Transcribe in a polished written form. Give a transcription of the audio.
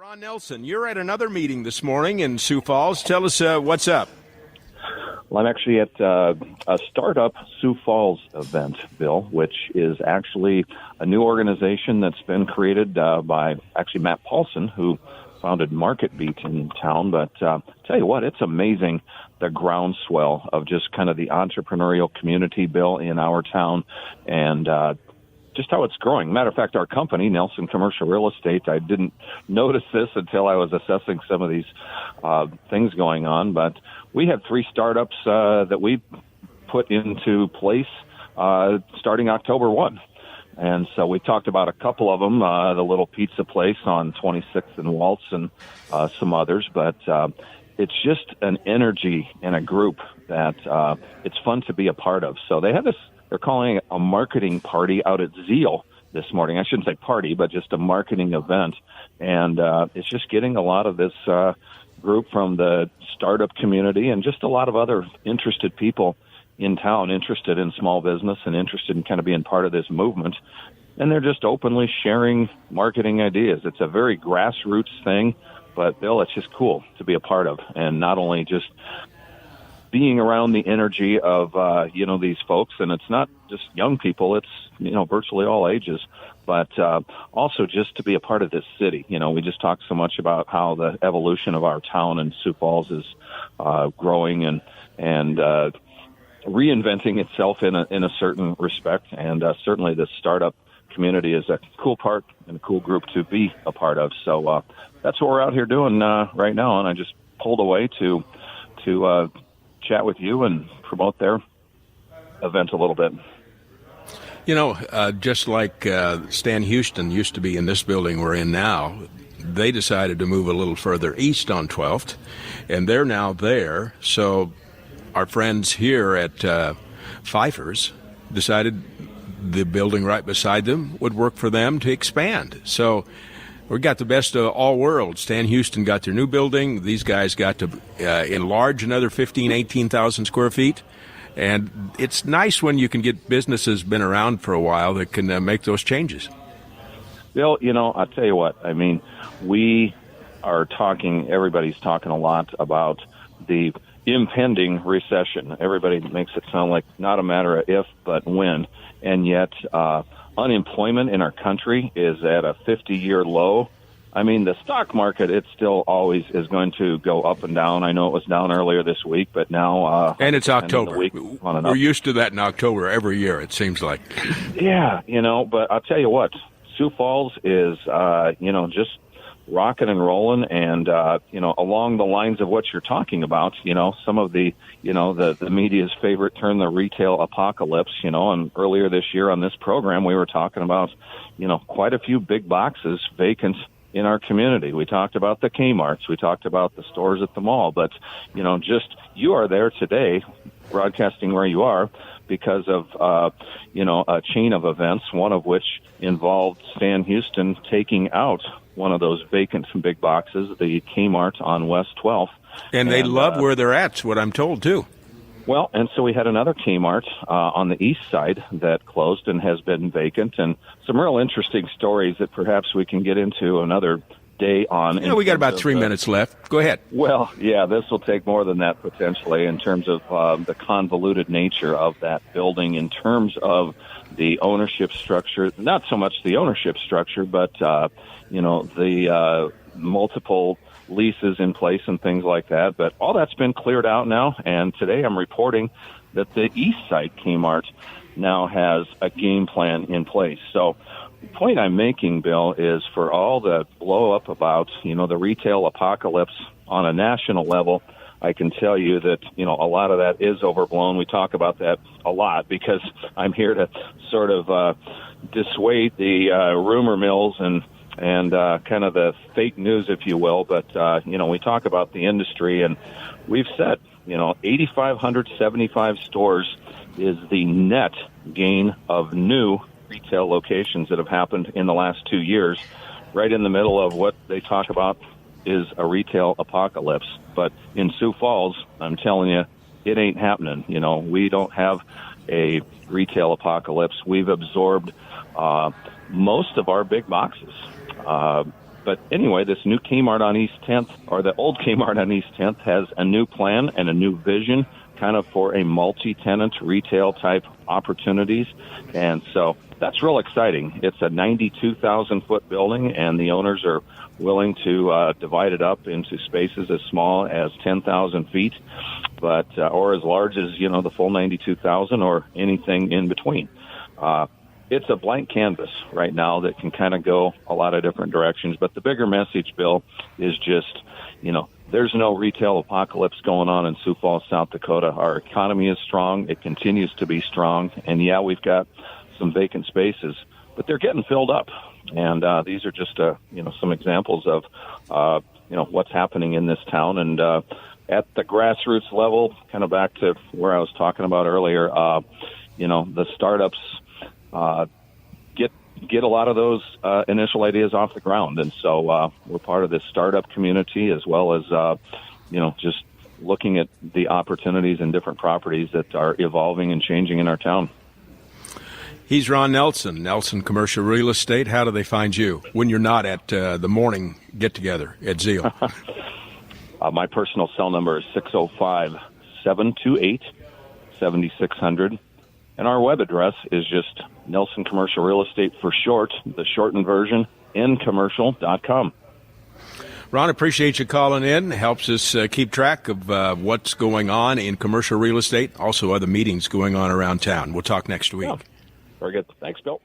Ron Nelson, you're at another meeting this morning in Sioux Falls. Tell us what's up. Well, I'm actually at a startup Sioux Falls event, Bill, which is actually a new organization that's been created by actually Matt Paulson, who founded Market Beat in town. But tell you what, it's amazing the groundswell of just kind of the entrepreneurial community, Bill, in our town, and just how it's growing. Matter of fact, our company, Nelson Commercial Real Estate, I didn't notice this until I was assessing some of these things going on, but we had 3 startups that we put into place starting October 1. And so we talked about a couple of them, the little pizza place on 26th and Waltz and some others, but it's just an energy and a group that it's fun to be a part of. So they had this, they're calling it a marketing party out at Zeal this morning. I shouldn't say party, but just a marketing event. And it's just getting a lot of this group from the startup community and just a lot of other interested people in town, interested in small business and interested in kind of being part of this movement. And they're just openly sharing marketing ideas. It's a very grassroots thing, but Bill, it's just cool to be a part of. And not only just being around the energy of, these folks, and it's not just young people, it's, virtually all ages, but also just to be a part of this city. We just talked so much about how the evolution of our town in Sioux Falls is growing and reinventing itself in a certain respect, and certainly the startup community is a cool part and a cool group to be a part of. So that's what we're out here doing right now, and I just pulled away to chat with you and promote their event a little bit. Just like Stan Houston used to be in this building we're in now, they decided to move a little further east on 12th, and they're now there. So our friends here at Pfeiffer's decided the building right beside them would work for them to expand. So we got the best of all worlds. Stan Houston got their new building. These guys got to enlarge another 18,000 square feet. And it's nice when you can get businesses been around for a while that can make those changes. Bill, I'll tell you what. I mean, we are talking, everybody's talking a lot about the impending recession. Everybody makes it sound like not a matter of if, but when. And yet unemployment in our country is at a 50-year low. I mean, the stock market, it still always is going to go up and down. I know it was down earlier this week, but now... and it's October. We're used to that in October every year, it seems like. Yeah, but I'll tell you what, Sioux Falls is, just rocking and rolling, and, along the lines of what you're talking about, some of the, the media's favorite term, the retail apocalypse, and earlier this year on this program, we were talking about, quite a few big boxes vacant in our community. We talked about the Kmarts, we talked about the stores at the mall, but, just you are there today broadcasting where you are because of, a chain of events, one of which involved Stan Houston taking out one of those vacant big boxes, the Kmart on West 12th. And they love where they're at, is what I'm told, too. Well, and so we had another Kmart on the east side that closed and has been vacant, and some real interesting stories that perhaps we can get into another day on. We got about 3 minutes left. Go ahead. Well, yeah, this will take more than that potentially in terms of the convoluted nature of that building, in terms of the ownership structure, not so much the ownership structure, but, the multiple leases in place and things like that. But all that's been cleared out now, and today I'm reporting that the east side Kmart now has a game plan in place. So the point I'm making, Bill, is for all the blow up about, the retail apocalypse on a national level, I can tell you that, a lot of that is overblown. We talk about that a lot because I'm here to sort of dissuade the rumor mills and kind of the fake news, if you will. But, we talk about the industry, and we've said, 8,575 stores is the net gain of new retail locations that have happened in the last 2 years, right in the middle of what they talk about is a retail apocalypse. But in Sioux Falls, I'm telling you, it ain't happening. We don't have a retail apocalypse. We've absorbed most of our big boxes. But anyway, this new Kmart on East 10th, or the old Kmart on East 10th, has a new plan and a new vision kind of for a multi-tenant retail type opportunities. And so that's real exciting. It's a 92,000-foot building, and the owners are willing to divide it up into spaces as small as 10,000 feet, but or as large as, the full 92,000 or anything in between. It's a blank canvas right now that can kind of go a lot of different directions. But the bigger message, Bill, is just, there's no retail apocalypse going on in Sioux Falls, South Dakota. Our economy is strong. It continues to be strong. And, yeah, we've got some vacant spaces, but they're getting filled up. And these are just, some examples of, what's happening in this town. And at the grassroots level, kind of back to where I was talking about earlier, the startups get a lot of those initial ideas off the ground. And so we're part of this startup community, as well as, just looking at the opportunities and different properties that are evolving and changing in our town. He's Ron Nelson, Nelson Commercial Real Estate. How do they find you when you're not at the morning get-together at Zeal? My personal cell number is 605-728-7600. And our web address is just Nelson Commercial Real Estate for short, the shortened version, ncommercial.com. Ron, appreciate you calling in. Helps us keep track of what's going on in commercial real estate, also other meetings going on around town. We'll talk next week. Yeah. Very good. Thanks, Bill.